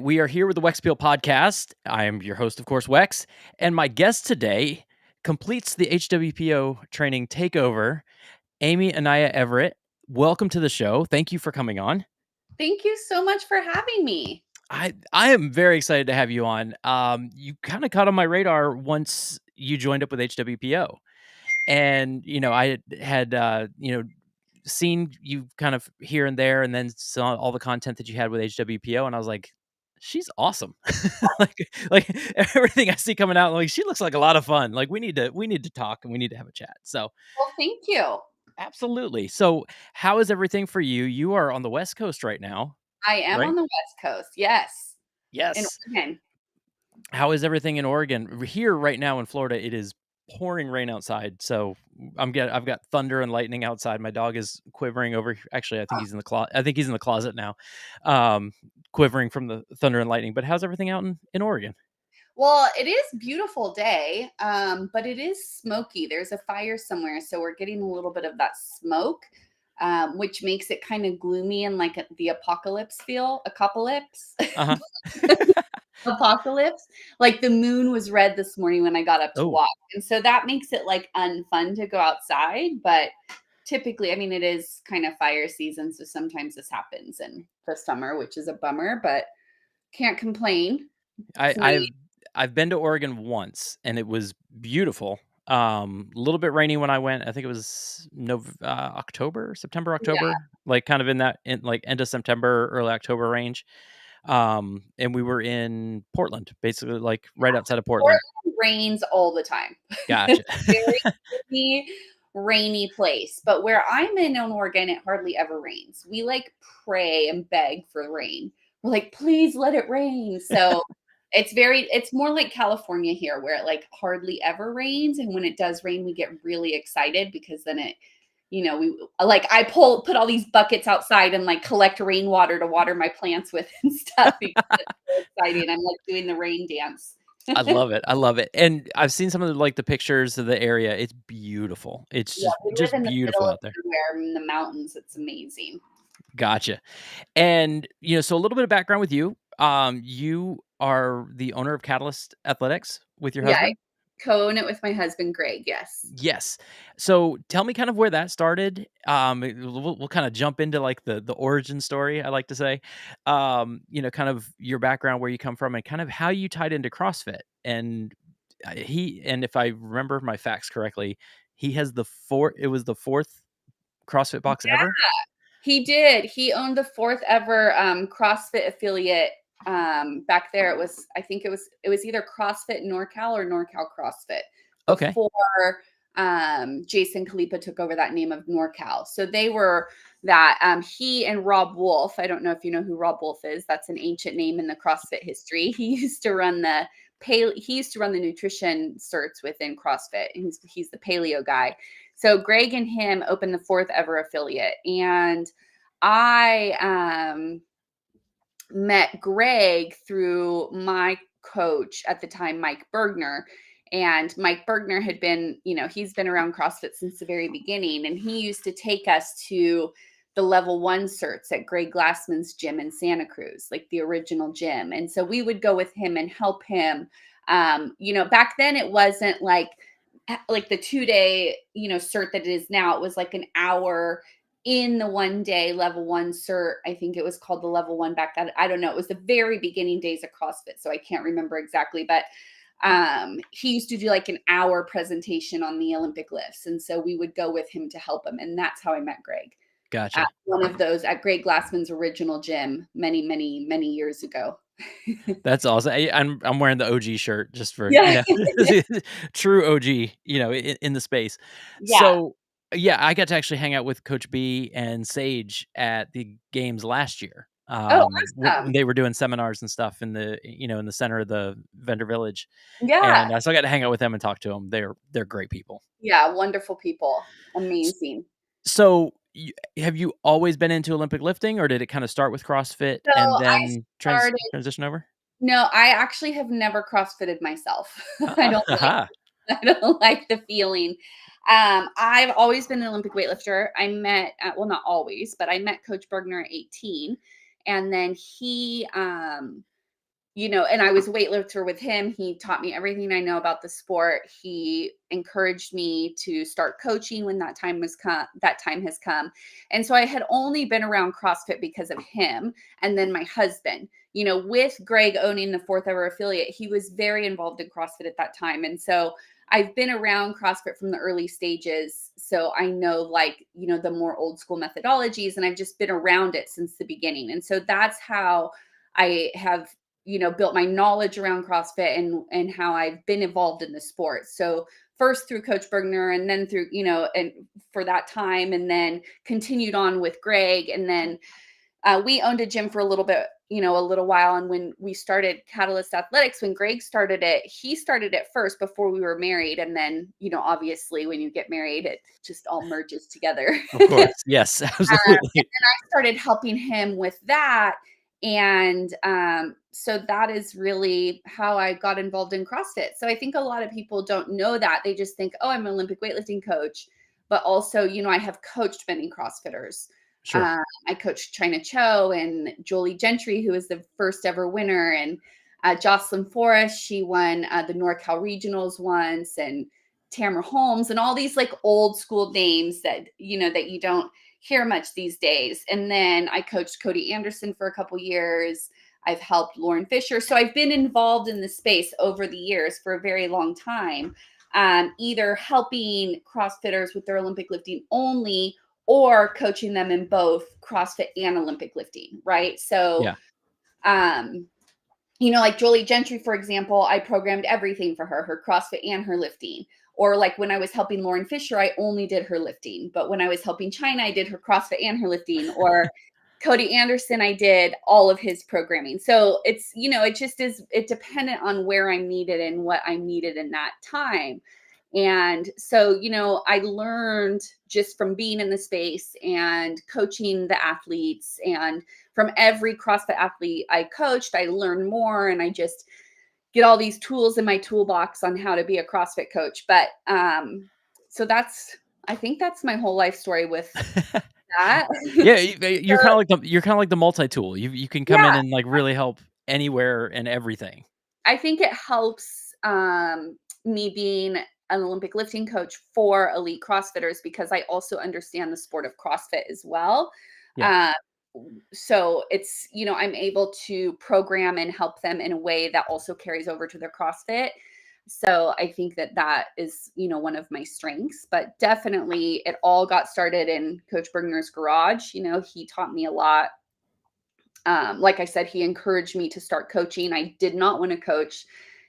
We are here with the HWPO podcast. I am your host, of course, Wex, and my guest today completes the HWPO training takeover, Aimee Anaya Everett. Welcome to the show. Thank you for coming on. Thank you so much for having me. I am very excited to have you on. You kind of caught on my radar once you joined up with HWPO, and I had seen you kind of here and there, and then saw all the content that you had with HWPO, and I was like, she's awesome. like like everything I see coming out, like she looks like a lot of fun. Like we need to talk and we need to have a chat. So Well, thank you. absolutely. So how is everything for you? You are on the West Coast right now, I am right? on the West Coast. Yes. In Yes. Oregon. How is everything in Oregon? Here right now in Florida, it is pouring rain outside. So I've got thunder and lightning outside. My dog is quivering over. Actually, I think he's in the closet. I think he's in the closet now, um, quivering from the thunder and lightning. But how's everything out in Oregon? Well, it is a beautiful day, but it is smoky. There's a fire somewhere, so we're getting a little bit of that smoke, which makes it kind of gloomy and like the apocalypse feel. Apocalypse. Uh huh. Apocalypse. Like the moon was red this morning when I got up to Oh, walk. And so that makes it like unfun to go outside. But typically, I mean, it is kind of fire season. So sometimes this happens in the summer, which is a bummer, but can't complain. I, It's nice. I've been to Oregon once, and it was beautiful. A little bit rainy when I went. I think it was October, September, Yeah. October, like kind of in like end of September, early October range. And we were in Portland, basically like right outside of Portland. Portland rains all the time. Gotcha. It's a very windy, rainy place. But where I'm in Oregon, it hardly ever rains. We like pray and beg for rain. We're like, please let it rain. So it's more like California here where it like hardly ever rains. And when it does rain, we get really excited because then we like put all these buckets outside and like collect rainwater to water my plants with and stuff because it's so exciting. I'm like doing the rain dance. I love it. I love it. And I've seen some of the pictures of the area. It's beautiful. It's Yeah, we live just in the beautiful middle of out there. nowhere in the mountains. It's amazing. Gotcha. And, so a little bit of background with you. You are the owner of Catalyst Athletics with your Yeah, I husband? co-own it with my husband, Greg. Yes. Yes. So tell me kind of where that started. We'll kind of jump into like the origin story, I like to say. Kind of your background, where you come from, and kind of how you tied into CrossFit. And if I remember my facts correctly, he has it was the fourth CrossFit box Yeah, ever. he did. He owned the fourth ever CrossFit affiliate. Back there, I think it was either CrossFit NorCal or NorCal CrossFit Okay. before Jason Khalipa took over that name of NorCal. So they were that he and Rob Wolf. I don't know if you know who Rob Wolf is. That's an ancient name in the CrossFit history. He used to run the nutrition certs within CrossFit. He's the paleo guy. So Greg and him opened the fourth ever affiliate, and I met Greg through my coach at the time, Mike Bergner. And Mike Bergner had been, he's been around CrossFit since the very beginning. And he used to take us to the level 1 certs at Greg Glassman's gym in Santa Cruz, like the original gym. And so we would go with him and help him. Back then it wasn't like the 2-day, cert that it is now. It was like an hour in the 1-day level 1 cert. I think it was called the level 1 back then. I don't know. It was the very beginning days of CrossFit. So I can't remember exactly, but he used to do like an hour presentation on the Olympic lifts. And so we would go with him to help him. And that's how I met Greg at Gotcha. one of those at Greg Glassman's original gym many, many, many years ago. That's awesome. I'm wearing the OG shirt just for, Yeah. true OG, in the space. Yeah. So, yeah, I got to actually hang out with Coach B and Sage at the games last year. Oh, When awesome. they were doing seminars and stuff in the center of the vendor village. Yeah. And so I got to hang out with them and talk to them. They're great people. Yeah. Wonderful people. Amazing. So, have you always been into Olympic lifting, or did it kind of start with CrossFit So and I then started transition over? No, I actually have never CrossFitted myself. I don't like Ah, I don't like the feeling. I've always been an Olympic weightlifter. I met, well, not always, but I met Coach Bergner at 18, and then he and I was a weightlifter with him. He taught me everything I know about the sport. He encouraged me to start coaching when that time has come. And so I had only been around CrossFit because of him and then my husband. With Greg owning the fourth ever affiliate, he was very involved in CrossFit at that time. And so I've been around CrossFit from the early stages. So I know the more old school methodologies, and I've just been around it since the beginning. And so that's how I have built my knowledge around CrossFit and how I've been involved in the sport. So first through Coach Bergner, and then through, and for that time, and then continued on with Greg. And then we owned a gym for a little bit, a little while. And when we started Catalyst Athletics, when Greg started it, he started it first before we were married. And then, obviously when you get married, it just all merges together. Of course. Yes, And absolutely. I started helping him with that. And so that is really how I got involved in CrossFit. So I think a lot of people don't know that. They just think, oh, I'm an Olympic weightlifting coach. But also, I have coached many CrossFitters. Sure. I coached China Cho and Jolie Gentry, who was the first ever winner, and Jocelyn Forrest. She won the NorCal Regionals once, and Tamara Holmes, and all these old school names that you don't hear much these days. And then I coached Cody Anderson for a couple years. I've helped Lauren Fisher. So I've been involved in the space over the years for a very long time, either helping CrossFitters with their Olympic lifting only or coaching them in both CrossFit and Olympic lifting, right? So, Yeah. um, like Jolie Gentry, for example, I programmed everything for her CrossFit and her lifting. Or like when I was helping Lauren Fisher, I only did her lifting. But when I was helping China, I did her CrossFit and her lifting. Or Cody Anderson, I did all of his programming. So it's, it just is, it dependent on where I'm needed and what I'm needed in that time. And so, I learned just from being in the space and coaching the athletes, and from every CrossFit athlete I coached, I learned more, and I just get all these tools in my toolbox on how to be a CrossFit coach. But so I think that's my whole life story with that. Yeah, you're So, kinda like the multi-tool. You can come in yeah, and, like, really help anywhere and everything. I think it helps me being an Olympic lifting coach for elite CrossFitters because I also understand the sport of CrossFit as well. Yeah. Uh, so it's, I'm able to program and help them in a way that also carries over to their CrossFit. So I think that is, one of my strengths, but definitely it all got started in Coach Bergner's garage. He taught me a lot. Like I said, he encouraged me to start coaching. I did not want to coach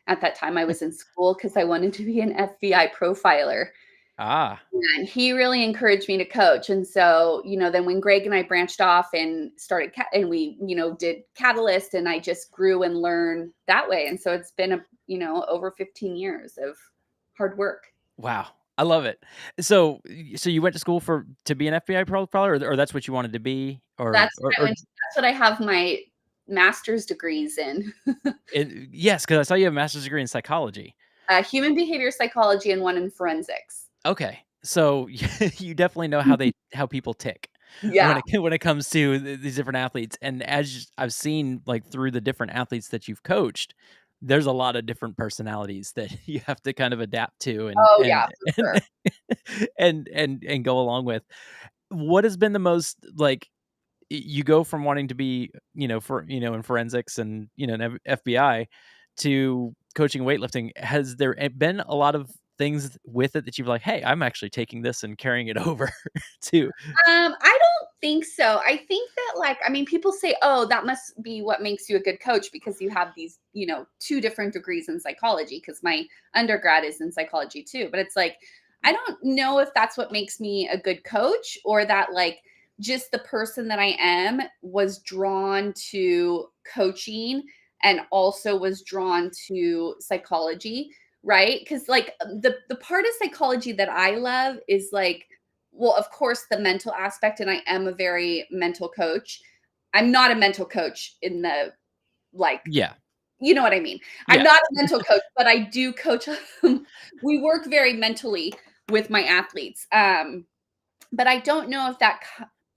at that time. I was in school because I wanted to be an FBI profiler. Ah. And he really encouraged me to coach. And so, then when Greg and I branched off and started, and we, did Catalyst, and I just grew and learned that way. And so it's been over 15 years of hard work. Wow, I love it. So you went to school to be an FBI profiler, or that's what you wanted to be? That's what I have my master's degrees in. Yes, because I saw you have a master's degree in psychology. Human behavior psychology and one in forensics. Okay, so you definitely know how people tick when Yeah. it comes to these different athletes, and as I've seen, like, through the different athletes that you've coached, there's a lot of different personalities that you have to kind of adapt to Oh, yeah, for sure. and and go along with. What has been the most, like, you go from wanting to be, in forensics and, in FBI to coaching weightlifting. Has there been a lot of things with it that you've like, "Hey, I'm actually taking this and carrying it over to." I don't think so. I think that I mean, people say, "Oh, that must be what makes you a good coach because you have these, two different degrees in psychology." Because my undergrad is in psychology too. But it's I don't know if that's what makes me a good coach, or that just the person that I am was drawn to coaching and also was drawn to psychology, right? Because the part of psychology that I love is well, of course, the mental aspect, and I am a very mental coach. I'm not a mental coach in the like, Yeah, you know what I mean? I'm yeah, not a mental coach, but I do coach. We work very mentally with my athletes. But I don't know if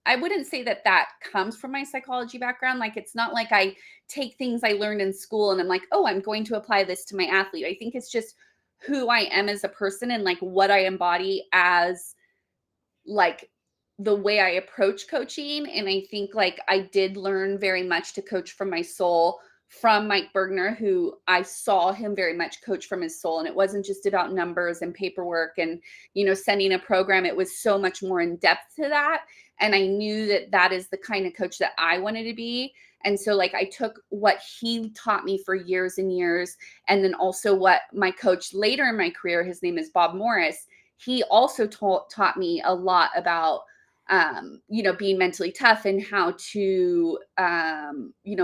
I wouldn't say that that comes from my psychology background. Like, it's not like I take things I learned in school and I'm like, oh, I'm going to apply this to my athlete. I think it's just who I am as a person and like what I embody as like the way I approach coaching. And I think like I did learn very much to coach from my soul from Mike Bergner, who I saw him very much coach from his soul. And it wasn't just about numbers and paperwork and, sending a program. It was so much more in depth to that. And I knew that that is the kind of coach that I wanted to be. And so like I took what he taught me for years and years. And then also what my coach later in my career, his name is Bob Morris, he also taught me a lot about being mentally tough and how to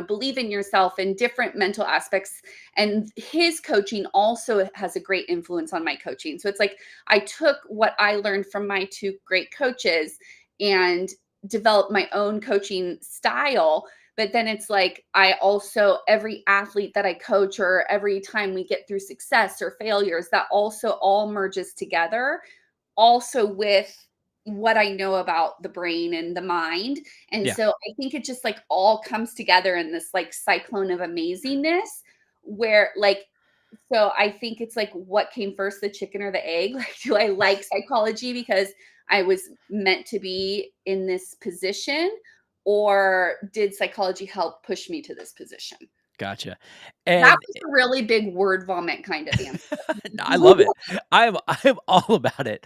believe in yourself and different mental aspects. And his coaching also has a great influence on my coaching. So it's like I took what I learned from my two great coaches and developed my own coaching style. But then it's like I also, every athlete that I coach or every time we get through success or failures, that also all merges together also with what I know about the brain and the mind. And Yeah. so I think it just like all comes together in this like cyclone of amazingness where like, so I think it's like what came first, the chicken or the egg? Like, do I like psychology because I was meant to be in this position? Or did psychology help push me to this position? Gotcha. That And was a really big word vomit kind of answer. I love it. I'm all about it.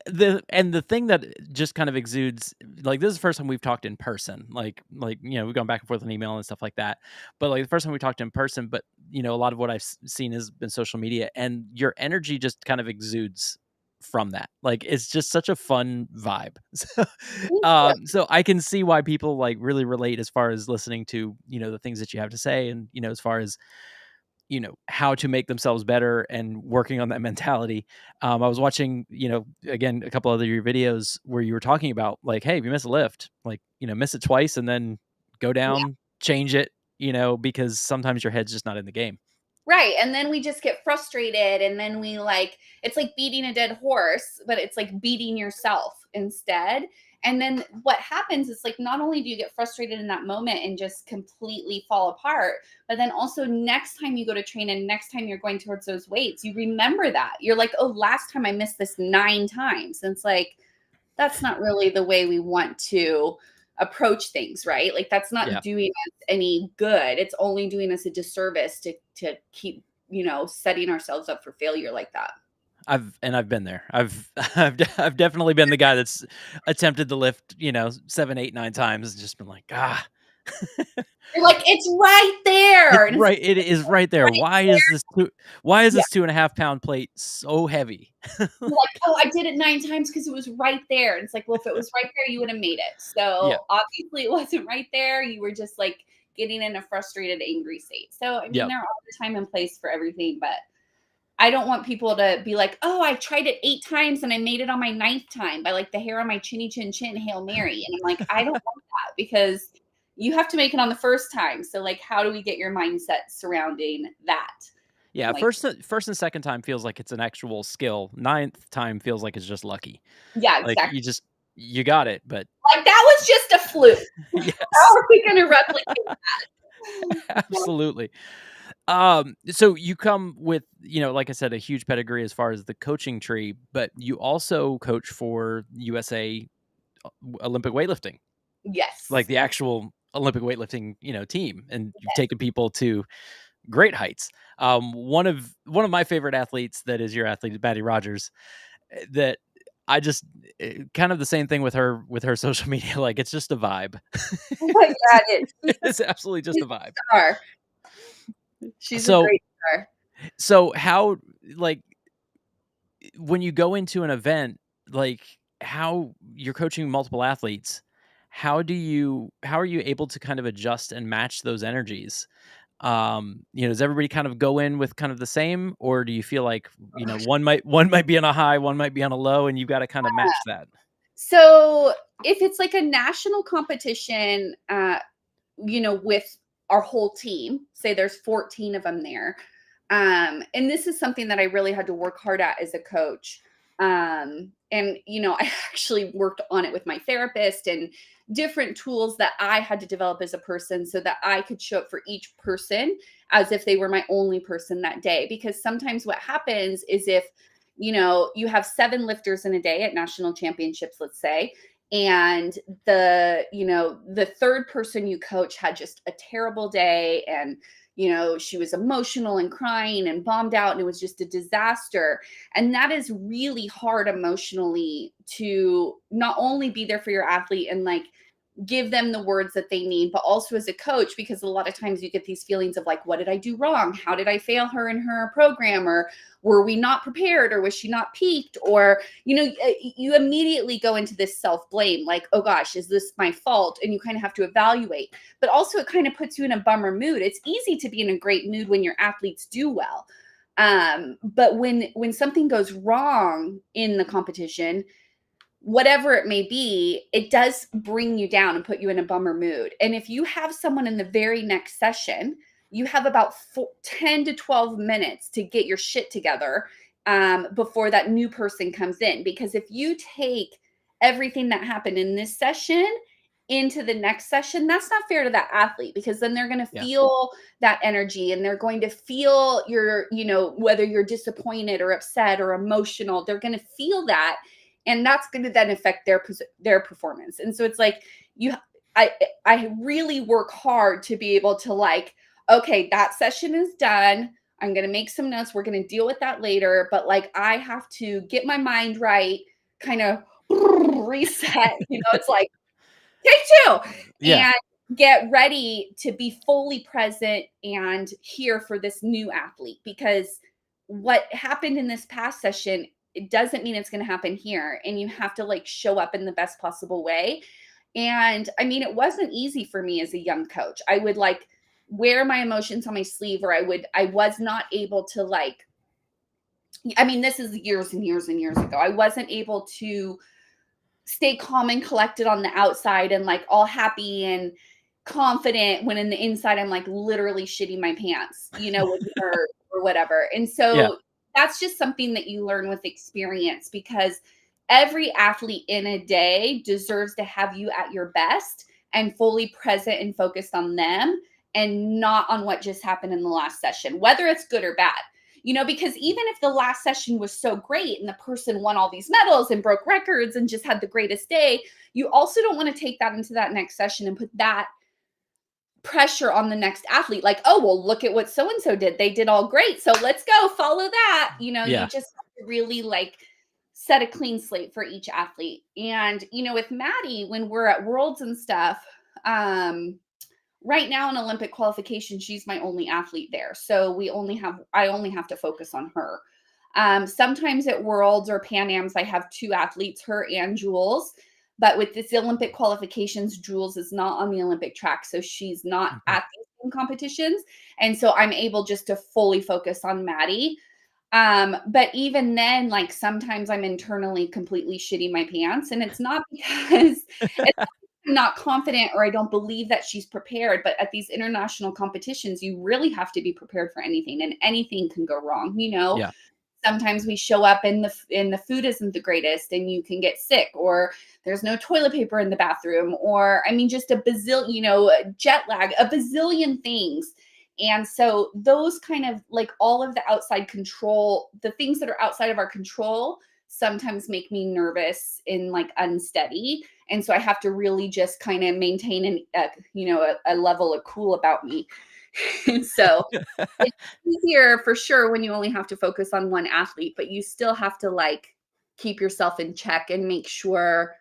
The thing that just kind of exudes, like, this is the first time we've talked in person. We've gone back and forth on email and stuff like that. But like the first time we talked in person, but a lot of what I've seen has been social media, and your energy just kind of exudes from that. Like, it's just such a fun vibe. So I can see why people like really relate as far as listening to, the things that you have to say, and as far as how to make themselves better and working on that mentality. I was watching, again, a couple other your videos where you were talking about like, hey, if you miss a lift, like, miss it twice and then go Yeah. down, change it, because sometimes your head's just not in the game. Right, and then we just get frustrated, and then we like it's like beating a dead horse, but it's like beating yourself instead. And then what happens is like not only do you get frustrated in that moment and just completely fall apart, but then also next time you go to train and next time you're going towards those weights, you remember that. You're like, "Oh, last time I missed this 9 times." And it's like that's not really the way we want to approach things, right? Like that's Yeah. not doing us any good. It's only doing us a disservice to keep, setting ourselves up for failure like that. I've been there. I've definitely been the guy that's attempted to lift, 7, 8, 9 times and just been like, ah. You're like, it's right It's there. And it's right. It is right there. right Why there. is why is Yeah. this 2.5 pound plate so heavy? You're like, oh, I did it 9 times because it was right there. And it's like, well, if it was right there, you would have made it. Yeah. So obviously it wasn't right there. You were just like getting in a frustrated, angry state. So I mean, Yep. there are all the time and place for everything, but I don't want people to be like, oh, I tried it 8 times and I made it on my ninth time by like the hair on my chinny chin chin Hail Mary. And I'm like, I don't want that because you have to make it on the first time. So like, how do we get your mindset surrounding that? Yeah, I'm like, first and second time feels like it's an actual skill. Ninth time feels like it's just lucky. yeah, Like, exactly. you got it, but Like that was just a fluke. How yes, are we going to replicate that? absolutely. So you come with, like I said, a huge pedigree as far as the coaching tree, but you also coach for USA Olympic weightlifting, like Yes. the actual Olympic weightlifting, team, and you've taken people to great heights. One of my favorite athletes that is your athlete is Batty Rogers. That I just kind of the same thing with her social media. Like, it's just a vibe. Oh my God, It's absolutely just she's a vibe. a star. She's a So great star. so how, like, when you go into an event, like, how you're coaching multiple athletes, how are you able to kind of adjust and match those energies? Does everybody kind of go in with kind of the same, or do you feel like, one might be on a high, one might be on a low, and you've got to kind of match that? So if it's like a national competition, with our whole team, say there's 14 of them there. And this is something that I really had to work hard at as a coach. And, I actually worked on it with my therapist and different tools that I had to develop as a person so that I could show up for each person as if they were my only person that day. Because sometimes what happens is if, you have 7 lifters in a day at national championships, let's say, and the third person you coach had just a terrible day, and she was emotional and crying and bombed out, and it was just a disaster. And that is really hard emotionally, to not only be there for your athlete and like give them the words that they need, but also as a coach, because a lot of times you get these feelings of like, what did I do wrong? How did I fail her in her program? Or were we not prepared? Or was she not peaked? Or, you immediately go into this self-blame, like, oh gosh, is this my fault? And you kind of have to evaluate, but also it kind of puts you in a bummer mood. It's easy to be in a great mood when your athletes do well. But when something goes wrong in the competition, whatever it may be, it does bring you down and put you in a bummer mood. And if you have someone in the very next session, you have about 10 to 12 minutes to get your shit together, before that new person comes in. Because if you take everything that happened in this session into the next session, that's not fair to that athlete, because then they're going to Yeah. feel that energy, and they're going to feel your, whether you're disappointed or upset or emotional, they're going to feel that, and that's going to then affect their performance. And so it's like, you I really work hard to be able to, like, okay, that session is done, I'm going to make some notes, we're going to deal with that later, but like I have to get my mind right, kind of reset, it's like take two, Yeah. and get ready to be fully present and here for this new athlete. Because what happened in this past session, it doesn't mean it's going to happen here, and you have to like show up in the best possible way. And I mean, it wasn't easy for me as a young coach. I would like wear my emotions on my sleeve, or I was not able to, like, I mean, this is years and years and years ago, I wasn't able to stay calm and collected on the outside and like all happy and confident, when in the inside I'm like literally shitting my pants, with nerves or whatever. And Yeah. so that's just something that you learn with experience, because every athlete in a day deserves to have you at your best and fully present and focused on them, and not on what just happened in the last session, whether it's good or bad. Because even if the last session was so great and the person won all these medals and broke records and just had the greatest day, you also don't want to take that into that next session and put that pressure on the next athlete. Like, oh, well, look at what so and so did. They did all great. So let's go follow that. You Yeah. just have to really like set a clean slate for each athlete. And, with Maddie, when we're at worlds and stuff, right now in Olympic qualification, she's my only athlete there. So I only have to focus on her. Sometimes at Worlds or Pan Ams, I have 2 athletes, her and Jules. But with this Olympic qualifications, Jules is not on the Olympic track. So she's not Mhm. at these same competitions. And so I'm able just to fully focus on Maddie. But even then, like sometimes I'm internally completely shitting my pants. And it's not because it's I'm not confident or I don't believe that she's prepared. But at these international competitions, you really have to be prepared for anything, and anything can go wrong. Yeah. Sometimes we show up and the food isn't the greatest, and you can get sick, or there's no toilet paper in the bathroom, or I mean, just a bazillion, jet lag, a bazillion things. And so those kind of like all of the outside control, the things that are outside of our control, sometimes make me nervous and like unsteady. And so I have to really just kind of maintain a level of cool about me. And so it's easier for sure when you only have to focus on one athlete, but you still have to like keep yourself in check and make sure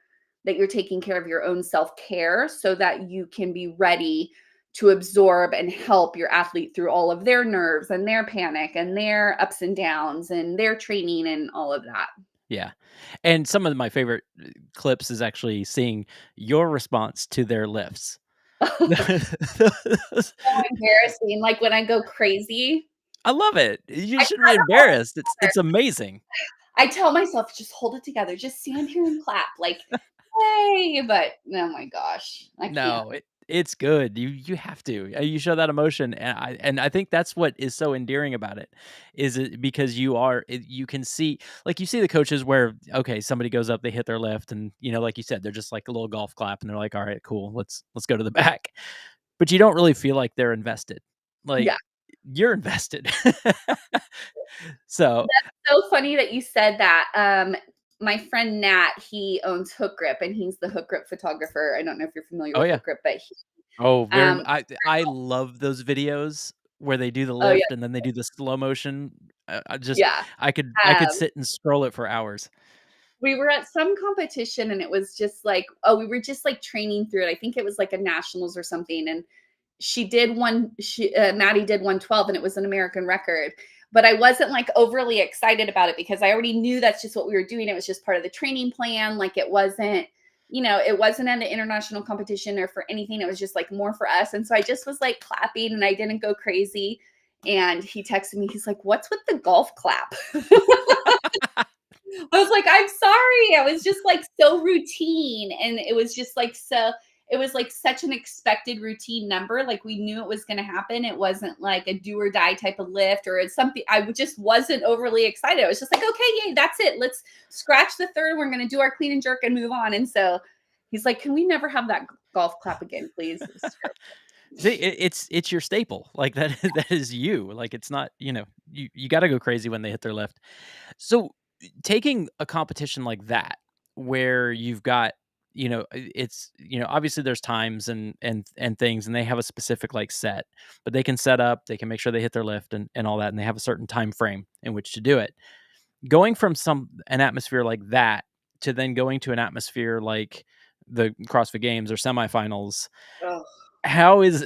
that you're taking care of your own self-care so that you can be ready to absorb and help your athlete through all of their nerves and their panic and their ups and downs and their training and all of that. Yeah. And some of my favorite clips is actually seeing your response to their lifts. Embarrassing, like when I go crazy. I love it. You I shouldn't be try to hold it embarrassed. It's together. amazing. I tell myself, "Just hold it together. Just stand here and clap." Like, "Hey," but oh my gosh, I can't. No, It's good. You have to. You show that emotion, and I think that's what is so endearing about it, is it because you can see like, you see the coaches where, okay, somebody goes up, they hit their lift, and, like you said, they're just like a little golf clap, and they're like, "Alright, cool. Let's go to the back." But you don't really feel like they're invested. Like, Yeah. you're invested. So So funny that you said that. My friend Nat, he owns Hook Grip and he's the Hook Grip photographer. I don't know if you're familiar oh, with yeah. Hook Grip, but Oh, very um mu I love those videos where they do the oh yeah, lift and then they do the slow motion. I just yeah. I could Um sit and scroll it for hours. we were at some competition and it was just like, oh, we were just like training through it. I think it was like a nationals or something. And Maddie did 112 and it was an American record. But I wasn't like overly excited about it because I already knew that's just what we were doing. It was just part of the training plan. Like it wasn't at an international competition or for anything. It was just like more for us. And so I just was like clapping and I didn't go crazy. And he texted me, he's like, "What's with the golf clap?" I was like, "I'm sorry." I was just like so routine. And it was just like it was like such an expected routine number. Like we knew it was going to happen. It wasn't like a do or die type of lift or it's something. Just wasn't overly excited. I was just like, okay, yay, that's it. Let's scratch the third. We're going to do our clean and jerk and move on. And so he's like, "Can we never have that golf clap again, please?" It was See, it's your staple. Like, that that is you. Like, it's not, you gotta go crazy when they hit their lift. So, taking a competition like that, where you've got, it's, obviously there's times and things, and they have a specific like set, but they can set up, they can make sure they hit their lift and all that, and they have a certain time frame in which to do it. Going from an atmosphere like that to then going to an atmosphere like the CrossFit Games or semifinals, oh, how is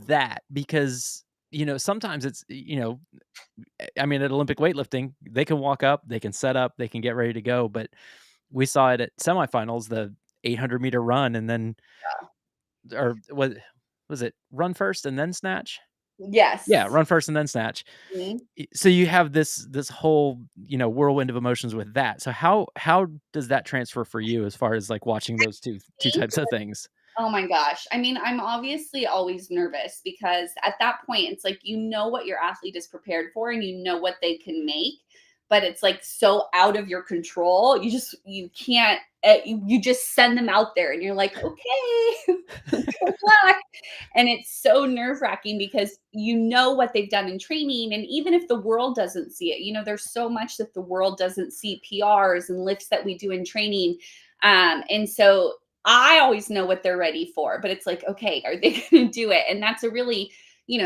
that? Because, sometimes it's, I mean, at Olympic weightlifting, they can walk up, they can set up, they can get ready to go, but we saw it at semifinals, the 800-meter run, and then or was it run first and then snatch? Yeah, yes. run first and then snatch. Mhm. So you have this whole, whirlwind of emotions with that. So how does that transfer for you as far as, like, watching those two types of things? Oh my gosh. I mean, I'm obviously always nervous because at that point, it's like you know what your athlete is prepared for and you know what they can make, but it's like so out of your control. You can't, you just send them out there and you're like, okay, good luck. And it's so nerve wracking because you know what they've done in training. And even if the world doesn't see it, there's so much that the world doesn't see PRs and lifts that we do in training. And so I always know what they're ready for, but it's like, okay, are they going to do it? And that's a really,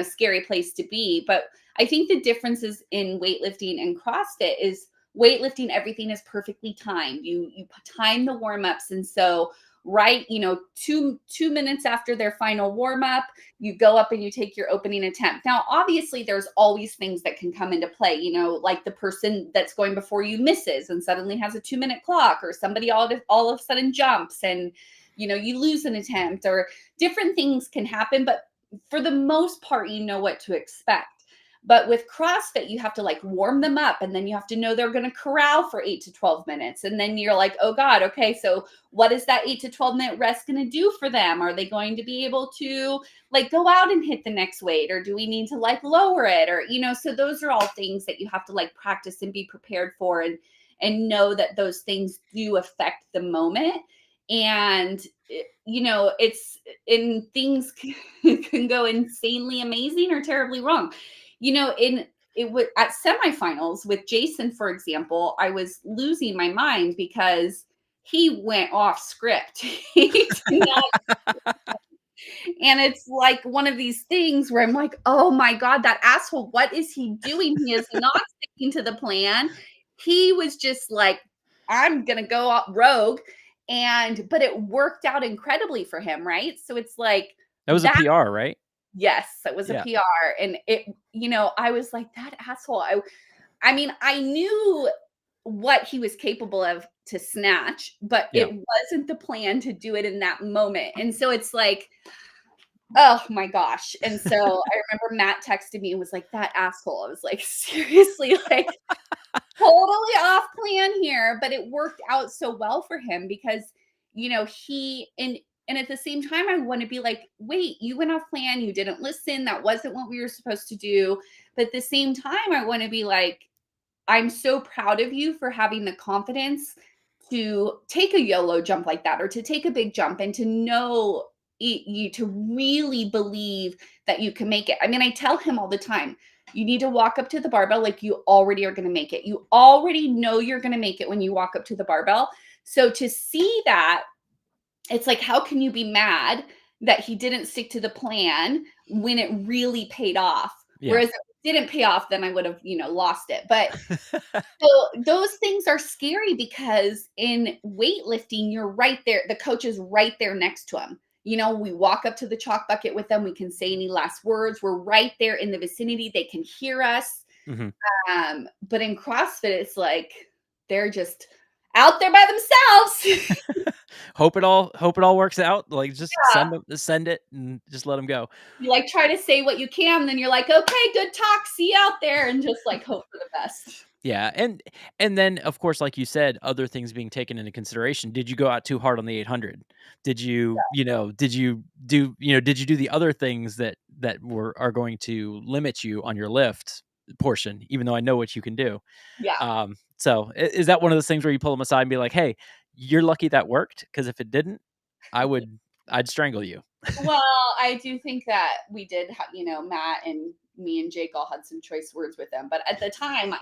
scary place to be. But I think the differences in weightlifting and CrossFit is weightlifting, everything is perfectly timed. You time the warm-ups. And so right, 2 minutes after their final warm-up, you go up and you take your opening attempt. Now, obviously, there's always things that can come into play, like the person that's going before you misses and suddenly has a 2-minute clock, or somebody all of a sudden jumps and you lose an attempt, or different things can happen. But for the most part, you know what to expect. But with CrossFit, you have to like warm them up and then you have to know they're going to corral for 8 to 12 minutes. And then you're like, oh God, okay, so what is that 8 to 12-minute rest going to do for them? Are they going to be able to like go out and hit the next weight, or do we need to like lower it? Or, so those are all things that you have to like practice and be prepared for, and know that those things do affect the moment. And it's in things can go insanely amazing or terribly wrong. In it would at semifinals with Jason, for example, I was losing my mind because he went off script. He did not, and it's like one of these things where I'm like, oh my God, that asshole, what is he doing? He is not sticking to the plan. He was just like, I'm gonna go rogue. But it worked out incredibly for him, right? So it's like That was a that. PR, right? Yes, it was a Yeah. PR, and I was like, "That asshole." I mean, I knew what he was capable of to snatch, but Yeah. it wasn't the plan to do it in that moment, and so it's like, oh my gosh, and so I remember Matt texted me and was like, "That asshole." I was like, "Seriously?" Like, totally off plan here, but it worked out so well for him because, he and And at the same time, I want to be like, wait, you went off plan, you didn't listen, that wasn't what we were supposed to do. But at the same time, I want to be like, I'm so proud of you for having the confidence to take a YOLO jump like that, or to take a big jump, and to know you to really believe that you can make it. I mean, I tell him all the time, you need to walk up to the barbell like you already are going to make it. You already know you're going to make it when you walk up to the barbell. So to see that, it's like, how can you be mad that he didn't stick to the plan when it really paid off? Yeah. Whereas if it didn't pay off, then I would have, lost it. But so those things are scary because in weightlifting, you're right there. The coach is right there next to him. We walk up to the chalk bucket with them. We can say any last words. We're right there in the vicinity. They can hear us. Mhm. But in CrossFit, it's like they're just out there by themselves. Hope it all works out, like, just Yeah. send it and just let them go. You like try to say what you can, then you're like, okay, good talk. See you out there, and just like hope for the best. Yeah, and then, of course, like you said, other things being taken into consideration. Did you go out too hard on the 800? Did did you do the other things that are going to limit you on your lift portion, even though I know what you can do? Yeah. So is that one of those things where you pull them aside and be like, "Hey, you're lucky that worked, because if it didn't, I'd strangle you." Well, I do think that we did, Matt and me and Jake all had some choice words with him. But at the time,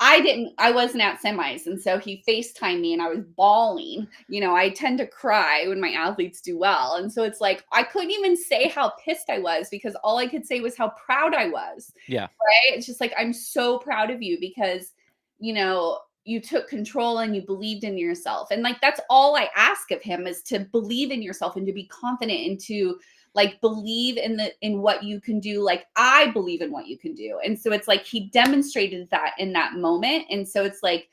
I wasn't at semis. And so he FaceTimed me and I was bawling. I tend to cry when my athletes do well. And so it's like, I couldn't even say how pissed I was because all I could say was how proud I was. Yeah, Right? It's just like, I'm so proud of you because, you took control and you believed in yourself. And like, that's all I ask of him, is to believe in yourself and to be confident and to like believe in what you can do. Like, I believe in what you can do. And so it's like, he demonstrated that in that moment. And so it's like,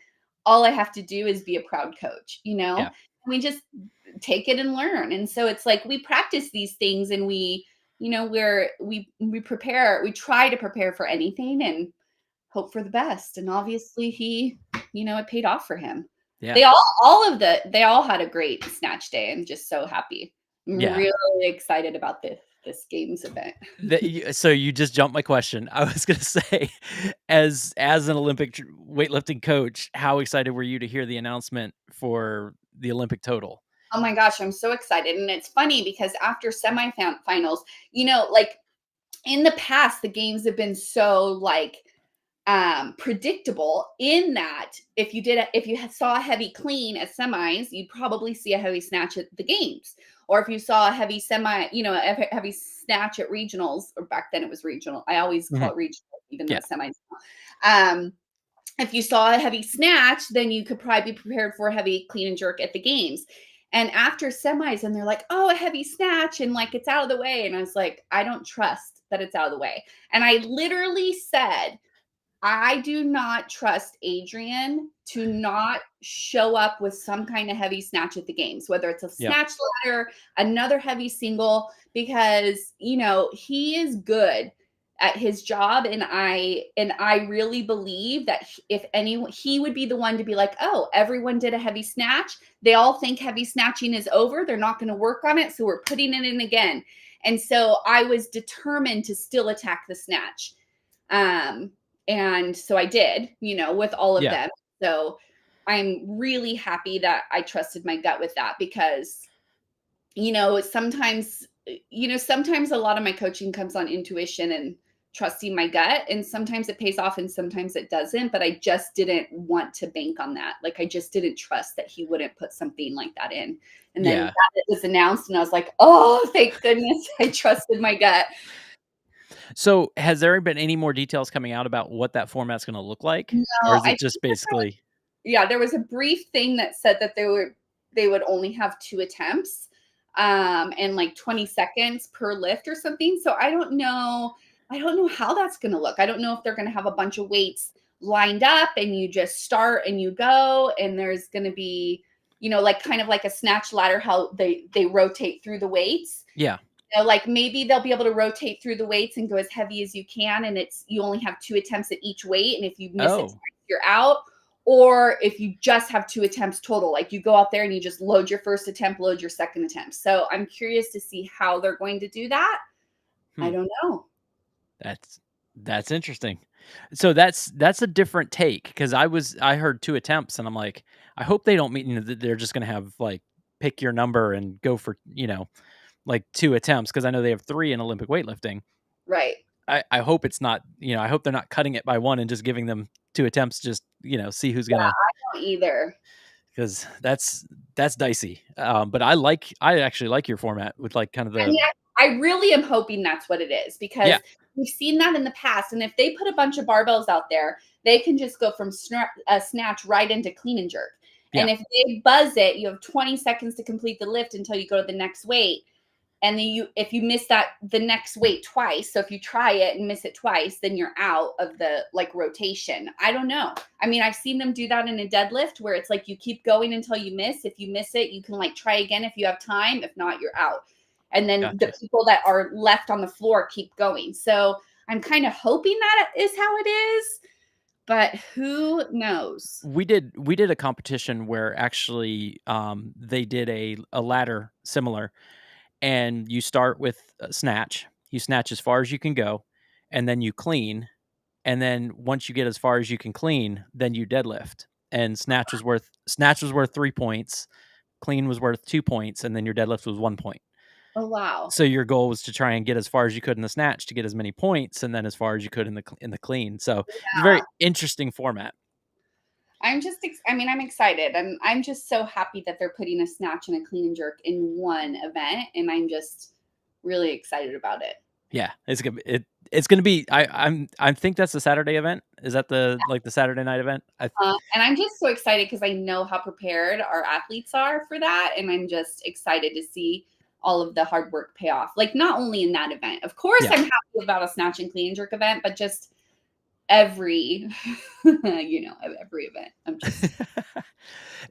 all I have to do is be a proud coach, yeah, we just take it and learn. And so it's like, we practice these things and we prepare, we try to prepare for anything and hope for the best. And obviously it paid off for him. yeah, They all had a great snatch day. I'm just so happy. I'm yeah. really excited about this games event. So you just jumped my question. I was gonna say, as an Olympic weightlifting coach, how excited were you to hear the announcement for the Olympic total? Oh my gosh, I'm so excited. And it's funny because after semifinals, like in the past, the games have been so like predictable in that if you saw a heavy clean at semis, you'd probably see a heavy snatch at the games. Or if you saw a heavy heavy snatch at regionals, or back then it was regional. I always call Mhm. it regional, even though Yeah. it's semis. Um, if you saw a heavy snatch, then you could probably be prepared for a heavy clean and jerk at the games. And after semis, and they're like, oh, a heavy snatch, and like it's out of the way. And I was like, I don't trust that it's out of the way. And I literally said, I do not trust Adrian to not show up with some kind of heavy snatch at the games, whether it's a Yeah. snatch ladder, another heavy single, because he is good at his job, and I really believe that if anyone, he would be the one to be like, oh, everyone did a heavy snatch. They all think heavy snatching is over. They're not going to work on it, so we're putting it in again. And so I was determined to still attack the snatch. Um, and so I did, with all of Yeah. them. So I'm really happy that I trusted my gut with that because, sometimes a lot of my coaching comes on intuition and trusting my gut. And sometimes it pays off and sometimes it doesn't. But I just didn't want to bank on that. Like, I just didn't trust that he wouldn't put something like that in. And then Yeah. that it was announced, and I was like, oh, thank goodness I trusted my gut. So, has there been any more details coming out about what that format's gonna look like? Or No, is I it think just that basically yeah, there was a brief thing that said that they would only have 2 attempts, and like 20 seconds per lift or something. So I don't know how that's gonna look. I don't know if they're gonna have a bunch of weights lined up and you just start and you go, and there's gonna be, like kind of like a snatch ladder, how they rotate through the weights. Yeah. Like maybe they'll be able to rotate through the weights and go as heavy as you can, and you only have 2 attempts at each weight, and if you miss it Oh, twice, you're out. or if you just have 2 attempts total, like you go out there and you just load your first attempt, load your second attempt. So I'm curious to see how they're going to do that. I Hmm. don't know. That's that's interesting. So that's a different take because I heard 2 attempts and I'm like, I hope they don't mean that they're just gonna have, like, pick your number and go for, like, 2 attempts because I know they have 3 in Olympic weightlifting. Right. I hope it's not, I hope they're not cutting it by 1 and just giving them 2 attempts, just, see who's Yeah, gonna, I don't either. because that's dicey. But I actually like your format with, like, kind of I the mean, I really am hoping that's what it is because yeah, we've seen that in the past. And if they put a bunch of barbells out there, they can just go from snatch right into clean and jerk. yeah, And if they buzz it, you have 20 seconds to complete the lift until you go to the next weight. And then if you miss the next weight twice, so if you try it and miss it twice, then you're out of the like rotation. I don't know. I mean, I've seen them do that in a deadlift where it's like you keep going until you miss. If you miss it, you can like try again if you have time. If not, you're out. And then the gotcha. people that are left on the floor keep going. So I'm kind of hoping that is how it is, but who knows? We did a competition where actually, they did a ladder similar, and you start with a snatch. You snatch as far as you can go, and then you clean, and then once you get as far as you can clean, then you deadlift. And snatch was worth 3 points, clean was worth 2 points, and then your deadlift was 1 point. Oh, wow. So your goal was to try and get as far as you could in the snatch to get as many points, and then as far as you could in the clean. So it's a very Yeah. interesting format. I mean, I'm excited. I'm just so happy that they're putting a snatch and a clean and jerk in one event, and I'm just really excited about it. Yeah, it's gonna be. I think that's the Saturday event. Is that the Saturday night event? And I'm just so excited because I know how prepared our athletes are for that, and I'm just excited to see all of the hard work pay off. Like not only in that event, of course, Yeah. I'm happy about a snatch and clean and jerk event, but just every, every event. I'm just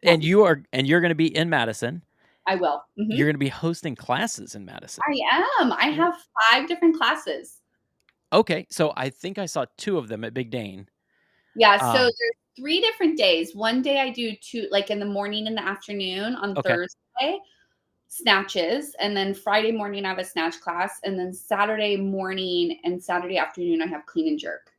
And happy. you're gonna be in Madison. I will. You're gonna be hosting classes in Madison. I am. I W have 5 different classes. Okay, so I think I saw 2 of them at Big Dane. Yeah, so Um, there's 3 different days. One day I do 2 like, in the morning and the afternoon on okay. Thursday, snatches, and then Friday morning I have a snatch class, and then Saturday morning and Saturday afternoon I have clean and jerk.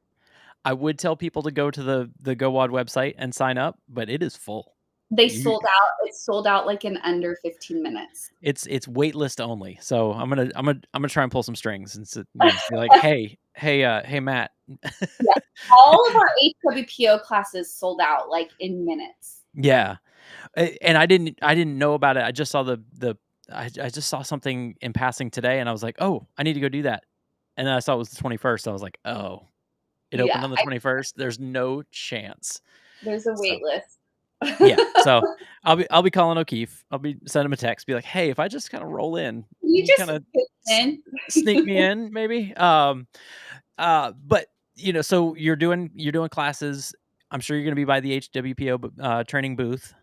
I would tell people to go to the GoWOD website and sign up, but it is full. They You sold out it sold out, like, in under 15 minutes. it's wait list only. So I'm gonna try and pull some strings and be like, "Hey, Matt." Yeah. All of our HWPO classes sold out, like, in minutes. Yeah. And I didn't know about it. I just saw I just saw something in passing today and I was like, "Oh, I need to go do that." And then I saw it was the 21st. I was like, "Oh, it Yeah, opened on the 21st? There's no chance." there's a So, wait list. yeah. So, I'll be calling O'Keefe. I'll be sending him a text, be like, "Hey, if I just kinda roll in, You you just kinda fit in. sneak me in maybe?" But, so you're doing classes. I'm sure you're gonna be by the HWPO training booth.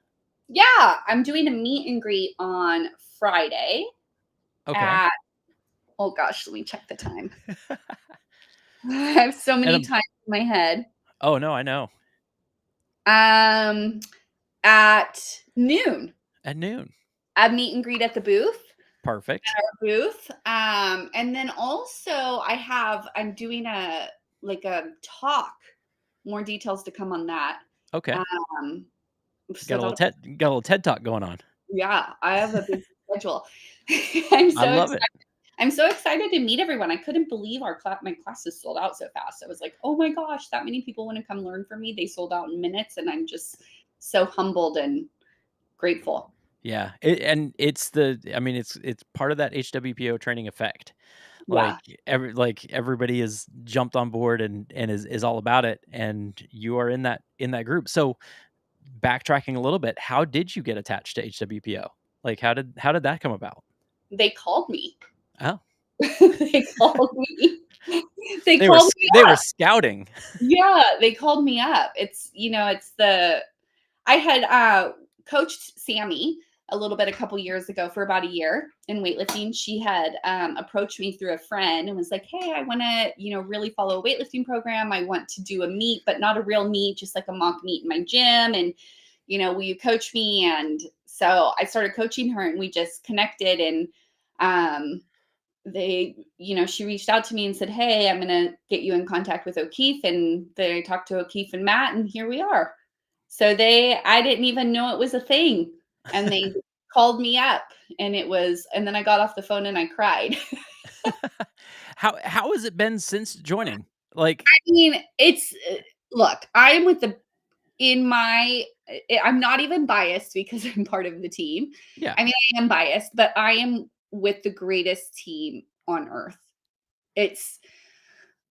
Yeah, I'm doing a meet and greet on Friday Okay. at oh gosh, let me check the time. I have so And many I'm times in my head. Oh, no, I know. Um, at noon, At noon. a meet and greet at the Perfect. booth. And then also I'm doing a talk. More details to come on that. Okay. Um, Got so a little that'll TED Talk going on. yeah, I have a busy schedule. I'm I so love excited. it. I'm so excited to meet everyone. I couldn't believe my classes sold out so fast. I was like, "Oh my gosh, that many people want to come learn from me." They sold out in minutes, and I'm just so humbled and grateful. Yeah. I mean, it's part of that HWPO training effect. Yeah, Everybody has jumped on board and is all about it, and you are in that group. So, backtracking a little bit, how did you get attached to HWPO? Like, how did that come about? they called me. Oh, They called me. They they were called sc me they were up. scouting. Yeah, they called me up. It's the I had coached Sammy a little bit a couple years ago for about a year in weightlifting. She had approached me through a friend and was like, hey, I want to, really follow a weightlifting program. I want to do a meet, but not a real meet, just like a mock meet in my gym. And, will you coach me? And so I started coaching her and we just connected and she reached out to me and said, hey, I'm going to get you in contact with O'Keefe. And they talked to O'Keefe and Matt, and here we are. So I didn't even know it was a thing. And they called me up and then I got off the phone and I cried. How has it been since joining? Like, I mean, look, I'm with the, in my, I'm not even biased because I'm part of the team. yeah, I mean, I am biased, but I am with the greatest team on earth. It's,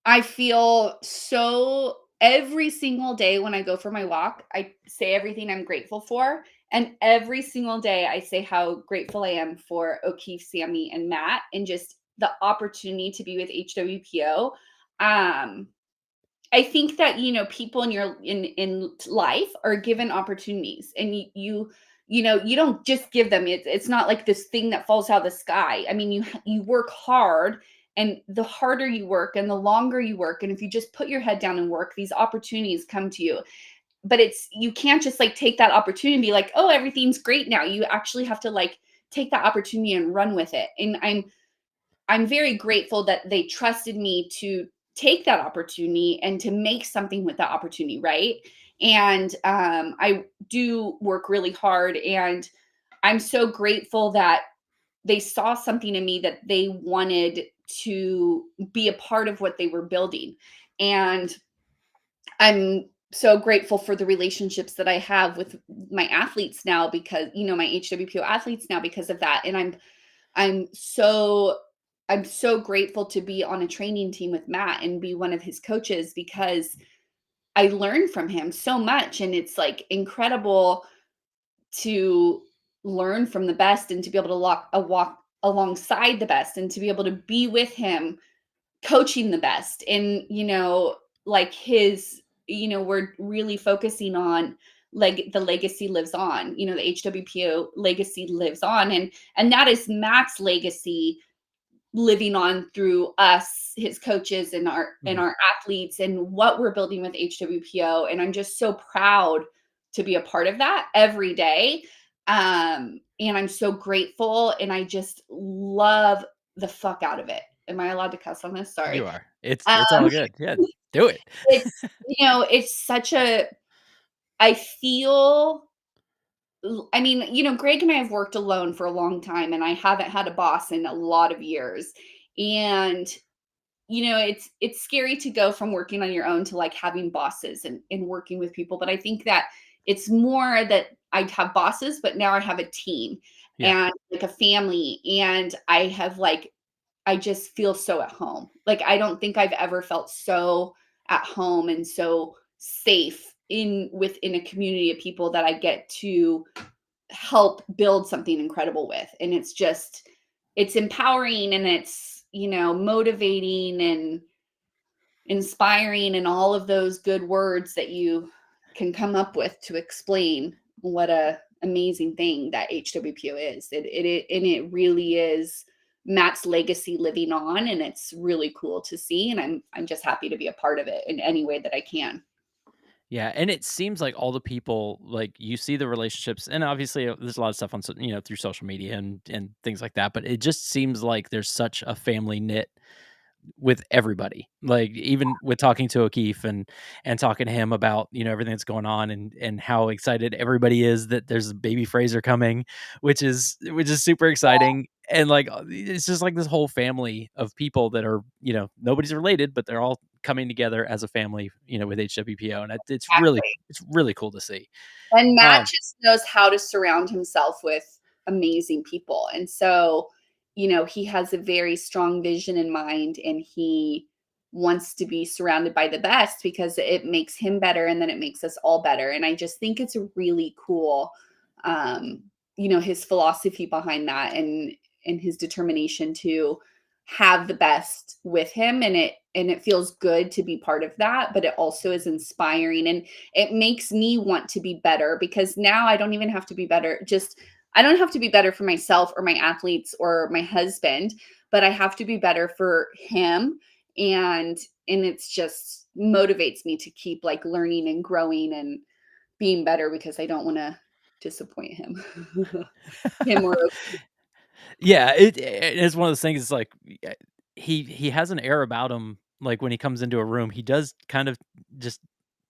I feel so every single day when I go for my walk, I say everything I'm grateful for. And every single day I say how grateful I am for O'Keefe, Sammy, and Matt, and just the opportunity to be with HWPO. Um, I think that, people in life are given opportunities, and you don't just give them. It's not like this thing that falls out of the sky. I mean, you work hard, and the harder you work and the longer you work, and if you just put your head down and work, these opportunities come to you. But you can't just like take that opportunity and be like, oh, everything's great now. You actually have to like take that opportunity and run with it. And I'm very grateful that they trusted me to take that opportunity and to make something with that opportunity, right? And I do work really hard, and I'm so grateful that they saw something in me that they wanted to be a part of what they were building. And I'm so grateful for the relationships that I have with my athletes now because, my HWPO athletes now because of that. And I'm so I'm so grateful to be on a training team with Matt and be one of his coaches because I learned from him so much, and it's like incredible to learn from the best and to be able to walk alongside the best and to be able to be with him coaching the best. And like we're really focusing on the legacy lives on, the HWPO legacy lives on, and that is Matt's legacy living on through us, his coaches, and mhm, our athletes, and what we're building with HWPO. And I'm just so proud to be a part of that every day. And I'm so grateful, and I just love the fuck out of it. Am I allowed to cuss on this? you Sorry. are. It's Um, all good. Yeah, do it. it's it's such a I feel I mean, Greg and I have worked alone for a long time, and I haven't had a boss in a lot of years. And it's scary to go from working on your own to like having bosses and working with people. But I think that it's more that I have bosses, but now I have a team Yeah, and like a family. And I just feel so at home. Like, I don't think I've ever felt so at home and so safe within a community of people that I get to help build something incredible with. And it's empowering, and it's, motivating and inspiring, and all of those good words that you can come up with to explain what a amazing thing that HWPO is. It really is Matt's legacy living on, and it's really cool to see. And I'm just happy to be a part of it in any way that I can. yeah, and it seems like all the people, like, you see the relationships, and obviously, there's a lot of stuff on through social media and things like that, but it just seems like there's such a family knit with everybody. Like, even with talking to O'Keefe and talking to him about, everything that's going on and how excited everybody is that there's a baby Fraser coming, which is super exciting. And like it's just like this whole family of people that are, nobody's related, but they're all coming together as a family, with HWPO. And it's really cool to see. And Matt Um, just knows how to surround himself with amazing people. And so, he has a very strong vision in mind, and he wants to be surrounded by the best because it makes him better, and then it makes us all better. And I just think it's a really cool, um, his philosophy behind that, and his determination to have the best with him. And it feels good to be part of that, but it also is inspiring, and it makes me want to be better because now I don't even have to be better. Just I don't have to be better for myself or my athletes or my husband, but I have to be better for him. And it's just motivates me to keep like learning and growing and being better because I don't want to disappoint him. Him or Yeah, it is one of those things, it's like, he has an air about him, like, when he comes into a room, he does kind of just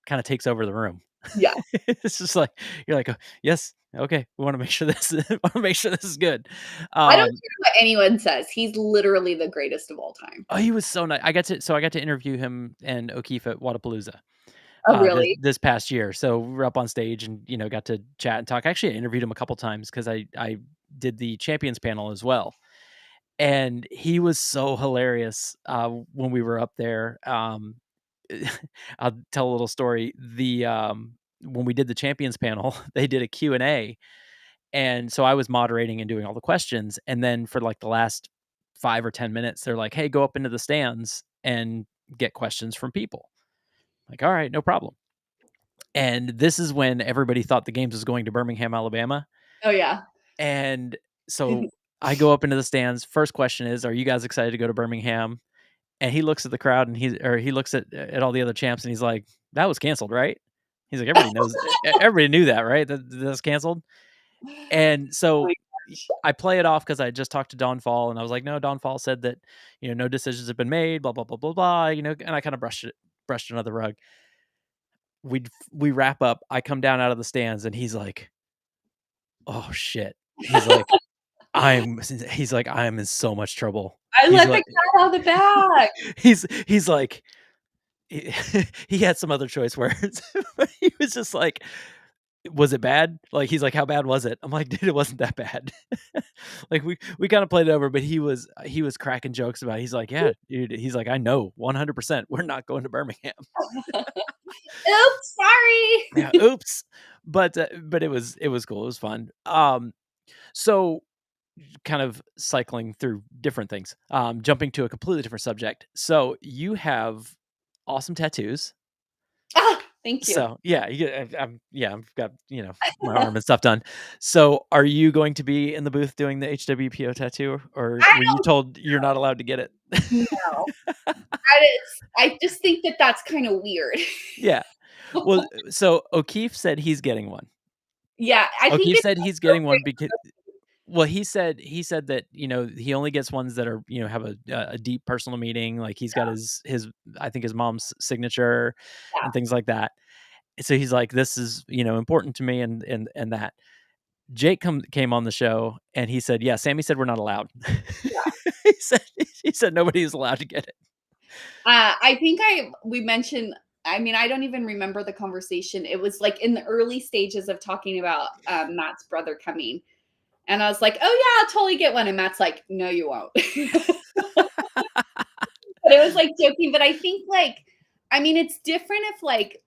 kinda takes over the room. yeah. It's just like, you're like, "Oh, yes, okay, we wanna make sure this wanna make sure this is good." I don't Um, care what anyone says. He's literally the greatest of all time. oh, he was so nice. I got to interview him and O'Keefe at Wadapalooza, Oh, this really? this past year, so we were up on stage and, got to chat and talk. Actually, I interviewed him a couple times because I did the champions panel as well. And he was so hilarious, when we were up there. I'll tell a little story. When we did the champions panel, they did a Q&A, and so I was moderating and doing all the questions, and then for, like, the last 5 or 10 minutes, they're like, "Hey, go up into the stands and get questions from people." Like, "Alright, no problem." And this is when everybody thought the games was going to Birmingham, Alabama, Oh, yeah. and so I go up into the stands. First question is, "Are you guys excited to go to Birmingham?" And he looks at the crowd and he looks at all the other champs and he's like, "That was canceled, right?" He's like, "Everybody knows everybody knew that, right? That's canceled?" And Oh my so gosh. I play it off because I just talked to Don Fall and I was like, "No, Don Fall said that, no decisions have been made, blah, blah, blah, blah, blah," and I kinda brushed it under the rug. We wrap up, I come down out of the stands and he's like, "Oh, shit." He's like, "I am in so much trouble." I He's let the like cat out of the bag. he's like he he had some other choice words, but he was just like, "Was it bad?" Like, he's like, "How bad was it?" I'm like, "Dude, it wasn't that bad." Like, we kinda played it over, but he was cracking jokes about it. He's like, "Yeah, dude," he's like, "I know 100% we're not going to Birmingham." Oops, sorry. Yeah, oops. But it was cool, it was fun. So kind of cycling through different things, jumping to a completely different subject. So you have awesome tattoos. Ah, thank you. So, yeah, I've got, my arm and stuff done. So, are you going to be in the booth doing the HWPO tattoo, or I were you told you're not allowed to get it? don't know. I just think that that's kinda weird. Yeah. Well, so O'Keefe said he's getting one. Yeah, I think O'Keefe it's said he's getting one because well, he said that, he only gets ones that are, have a deep personal meaning, like, he's got his I think his mom's signature yeah, and things like that. So he's like, "This is, important to me," and that. Jake came on the show and he said, "Yeah, Sammy said we're not allowed." yeah. He said he said nobody is allowed to get it. I think we mentioned I mean, I don't even remember the conversation. It was, like, in the early stages of talking about, Matt's brother coming, and I was like, "Oh, yeah, I'll totally get one," and Matt's like, "No, you won't." But it was, like, joking, but I think, like I mean, it's different if, like,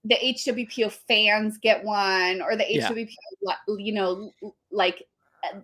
the HWPO fans get one or the Yeah. HWPO, like uh,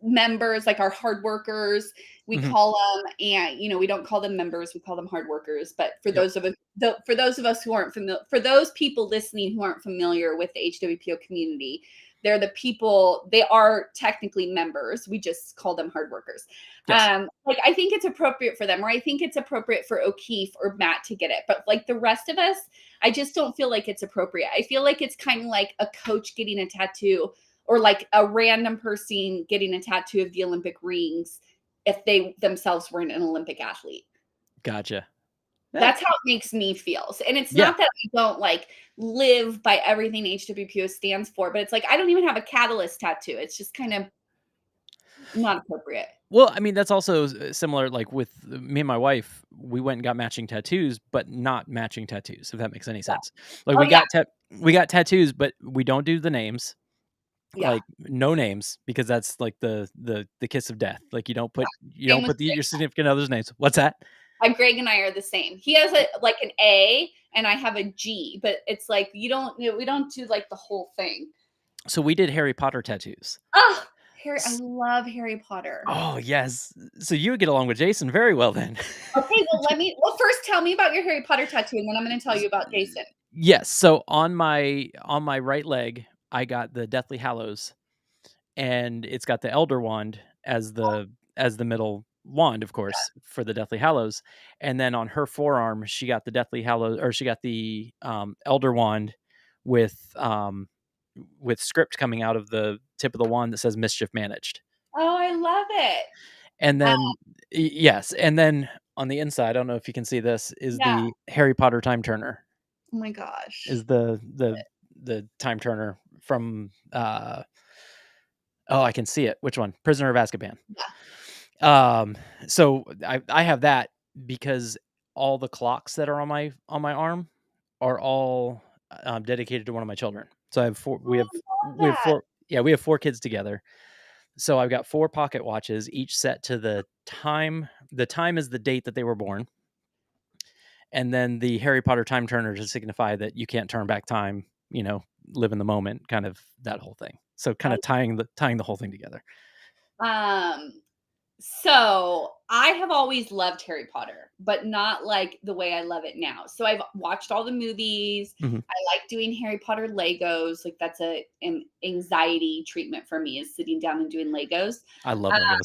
members, like our hard workers, we Mhm. call them, and we don't call them members, we call them hard workers. But for Yep. those of us who aren't familiar, for those people listening who aren't familiar with the HWPO community, they're the people. They are technically members. We just call them hard workers. Yes. Like I think it's appropriate for them, or I think it's appropriate for O'Keefe or Matt to get it. But like the rest of us, I just don't feel like it's appropriate. I feel like it's kind of like a coach getting a tattoo or like a random person getting a tattoo of the Olympic rings if they themselves weren't an Olympic athlete. Gotcha. Eh, That's how it makes me feel. And it's yeah. not that I don't like live by everything HWPO stands for, but it's like I don't even have a catalyst tattoo. It's just kind of not appropriate. Well, I mean, that's also similar, like, with me and my wife, we went and got matching tattoos, but not matching tattoos, if that makes any Yeah. sense. Like, Oh yeah. we got tattoos, but we don't do the names, Yeah. like, no names, because that's, like, the kiss of death. Like, you Same don't with put your significant other's names. What's that? Greg and I are the same. He has a like an A and I have a G, but it's like we don't do like the whole thing. So we did Harry Potter tattoos. Oh, I S love Harry Potter. Oh, yes. So you would get along with Jason very well then. Okay, first tell me about your Harry Potter tattoo, and then I'm gonna tell you about Jason. Yes, so on my right leg, I got the Deathly Hallows, and it's got the Elder Wand as the middle wand, of course, for the Deathly Hallows. And then on her forearm, she got the Deathly Hallows, or she got the Elder Wand with script coming out of the tip of the wand that says "Mischief Managed." Oh, I love it. And Uh, then yes, and then on the inside, I don't know if you can see this, is yeah. the Harry Potter time turner. Oh my gosh. Is the time turner from oh, I can see it. Which one? Prisoner of Azkaban. Yeah. Um, so I have that because all the clocks that are on my arm are all dedicated to one of my children. So I have four. Oh, I love We have that. four. Yeah, we have four kids together. So I've got four pocket watches, each set to the time. The time is the date that they were born, and then the Harry Potter time turner to signify that you can't turn back time. Live in the moment, kind of that whole thing. So kind of tying the whole thing together. Um, so I have always loved Harry Potter, but not like the way I love it now. So I've watched all the movies. Mhm. I like doing Harry Potter Legos. Like that's an anxiety treatment for me is sitting down and doing Legos. I love Uh, Legos.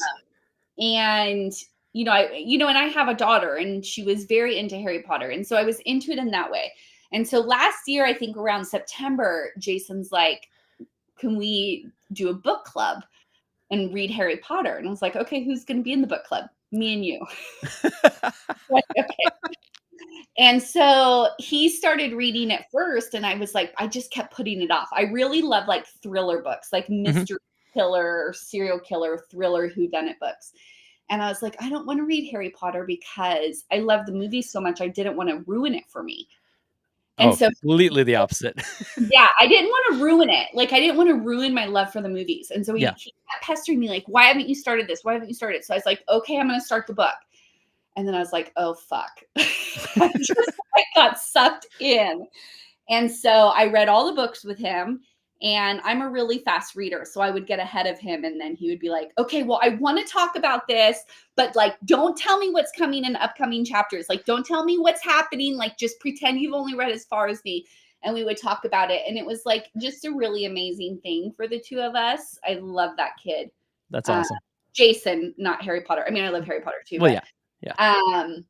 and and I have a daughter and she was very into Harry Potter. And so I was into it in that way. And so last year, I think around September, Jason's like, can we do a book club and read Harry Potter? And I was like, okay, who's going to be in the book club? Me and you. Like, okay. And so he started reading it first, and I was like, I just kept putting it off. I really love like thriller books, like Mhm. mystery killer, serial killer, thriller, whodunit books. And I was like, I don't want to read Harry Potter because I love the movie so much. I didn't want to ruin it for me. And Oh, so completely the opposite. yeah, I didn't wanna ruin it. Like, I didn't wanna ruin my love for the movies, and so Yeah. he kept pestering me like, "Why haven't you started this? Why haven't you started?" So I was like, "Okay, I'm gonna start the book." And then I was like, "Oh, fuck." I got sucked in. And so I read all the books with him, and I'm a really fast reader. So I would get ahead of him, and then he would be like, okay, well, I want to talk about this, but like, don't tell me what's coming in upcoming chapters. Like, don't tell me what's happening. Like, just pretend you've only read as far as me. And we would talk about it. And it was like just a really amazing thing for the two of us. I love that kid. That's Uh, awesome. Jason, not Harry Potter. I mean, I love Harry Potter too, Well, but yeah. Yeah. um,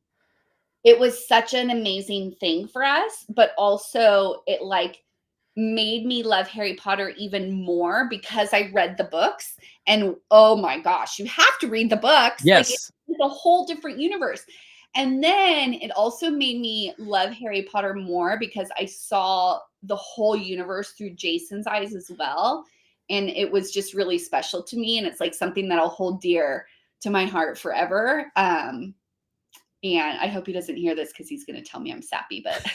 it was such an amazing thing for us, but also it like made me love Harry Potter even more because I read the books. And oh my gosh, you have to read the books. Like Yes. it's a whole different universe. And then it also made me love Harry Potter more because I saw the whole universe through Jason's eyes as well. And it was just really special to me. And it's like something that I'll hold dear to my heart forever. And I hope he doesn't hear this because he's going to tell me I'm sappy, but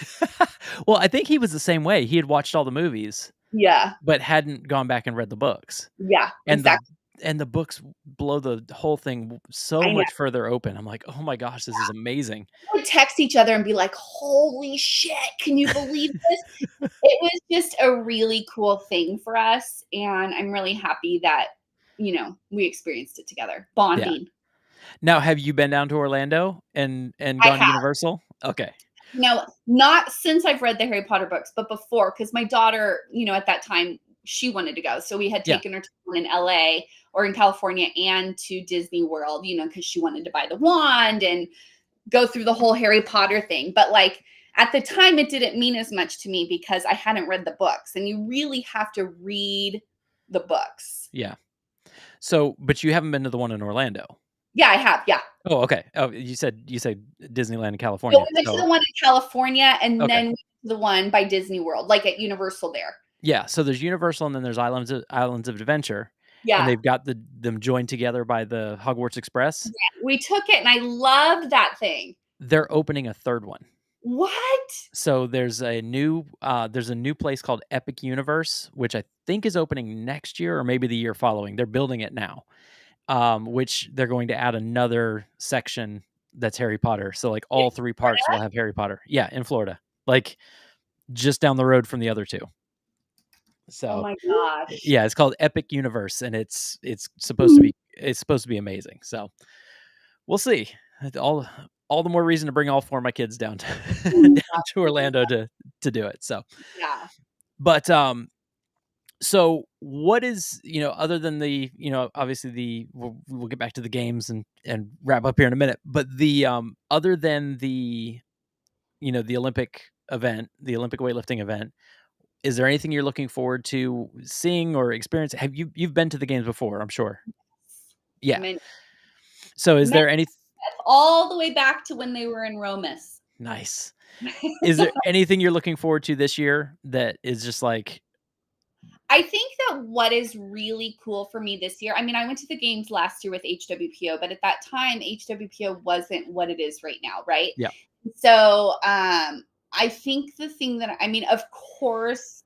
Well, I think he was the same way. He had watched all the movies, yeah, but hadn't gone back and read the books. yeah, And the exactly. and the books blow the whole thing so I know. much further open. I'm like, "Oh my gosh, this is amazing." We would text each other and be like, holy shit, can you believe this? It was just a really cool thing for us. And I'm really happy that, we experienced it together. Yeah. Bonding. Now, have you been down to Orlando and I gone to have. Universal? Okay. Not since I've read the Harry Potter books, but before, because my daughter, at that time, she wanted to go. So we had Yeah. taken her to one in LA or in California and to Disney World, because she wanted to buy the wand and go through the whole Harry Potter thing. But like at the time, it didn't mean as much to me because I hadn't read the books, and you really have to read the books. Yeah. So, but you haven't been to the one in Orlando? Yeah, I have. Yeah. Oh, okay. Oh, you said Disneyland in So California, we went to so the one in California and okay. then we went to the one by Disney World, like at Universal there. Yeah, so there's Universal and then there's Islands of Adventure, and Yeah. they've got them joined together by the Hogwarts Express. We took it and I loved that thing. They're opening a 3rd one. What? So there's a new place called Epic Universe, which I think is opening next year or maybe the year following. They're building it now, which they're going to add another section that's Harry Potter. So, like, In all 3 parks will Florida? have Harry Potter. Yeah, in Florida, like, just down the road from the other 2. Oh So, my gosh. yeah, it's called Epic Universe, and it's supposed to Mhm. be amazing. So, we'll see. All the more reason to bring all 4 of my kids down to down to Orlando to do it. So, Yeah. but So what is, other than the, obviously we'll get back to the games and wrap up here in a minute, but the, other than the, the Olympic event, the Olympic weightlifting event, is there anything you're looking forward to seeing or experience? You've been to the games before, I'm sure. I Yeah. mean, So is met there any all the way back to when they were in Romus. nice. Is there anything you're looking forward to this year that is just like I think that what is really cool for me this year, I mean, I went to the games last year with HWPO, but at that time, HWPO wasn't what it is right now, right? yeah, So I think the thing that, I mean, of course,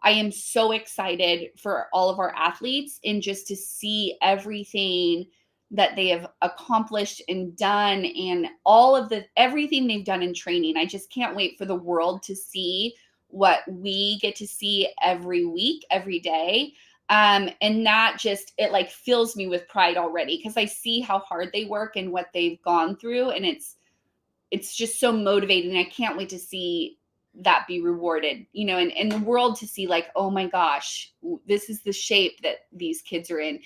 I am so excited for all of our athletes and just to see everything that they have accomplished and done and all of the everything they've done in training. I just can't wait for the world to see what we get to see every week, every day. And that just it like fills me with pride already because I see how hard they work and what they've gone through. And it's just so motivating. I can't wait to see that be rewarded, and the world to see like, oh my gosh, this is the shape that these kids are in.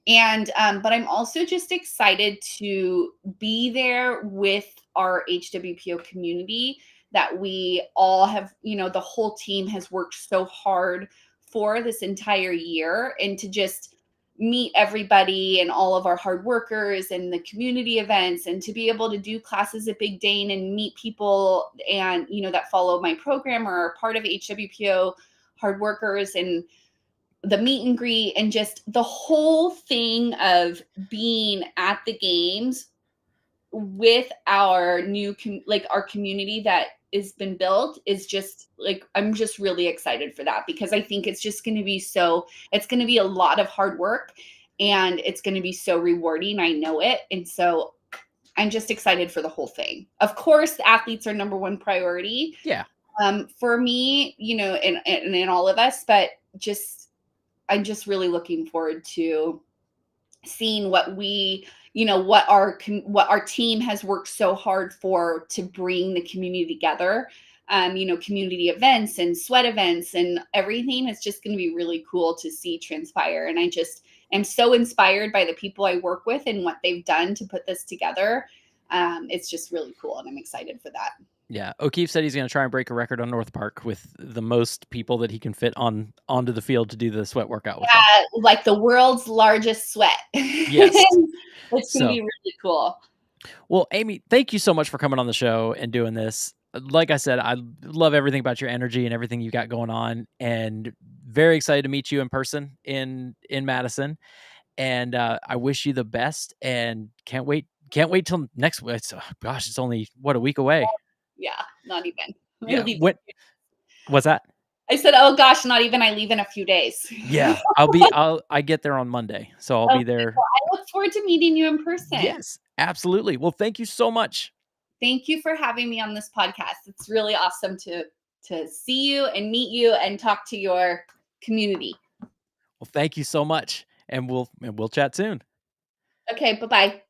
And but I'm also just excited to be there with our HWPO community that we all have, the whole team has worked so hard for this entire year and to just meet everybody and all of our hard workers and the community events and to be able to do classes at Big Dane and meet people and that follow my program or are part of HWPO hard workers and the meet and greet and just the whole thing of being at the games with our new like our community that has been built is just like I'm just really excited for that because I think it's just going to be it's going to be a lot of hard work and it's going to be so rewarding. I know it. And so I'm just excited for the whole thing. Of course, the athletes are number one priority yeah. for me, and in all of us, but just I'm just really looking forward to seeing what what our team has worked so hard for to bring the community together. Community events and sweat events and everything is just going to be really cool to see transpire. And I just am so inspired by the people I work with and what they've done to put this together. It's just really cool, and I'm excited for that. Yeah, O'Keefe said he's gonna try and break a record on North Park with the most people that he can fit onto the field to do the sweat workout with him. Like the world's largest sweat. Yes. It's going to So, be really cool. well, Aimee, thank you so much for coming on the show and doing this. Like I said, I love everything about your energy and everything you got going on, and very excited to meet you in person in Madison. And I wish you the best, and can't wait till next week. Gosh, it's only what, a week away. Yeah, not even. I Yeah. leave. What's that? I said, "Oh gosh, not even. I leave in a few days." Yeah, I get there on Monday, so I'll Okay, be there. well, I look forward to meeting you in person. Yes, absolutely. Well, thank you so much. Thank you for having me on this podcast. It's really awesome to see you and meet you and talk to your community. Well, thank you so much, and we'll chat soon. Okay, bye-bye.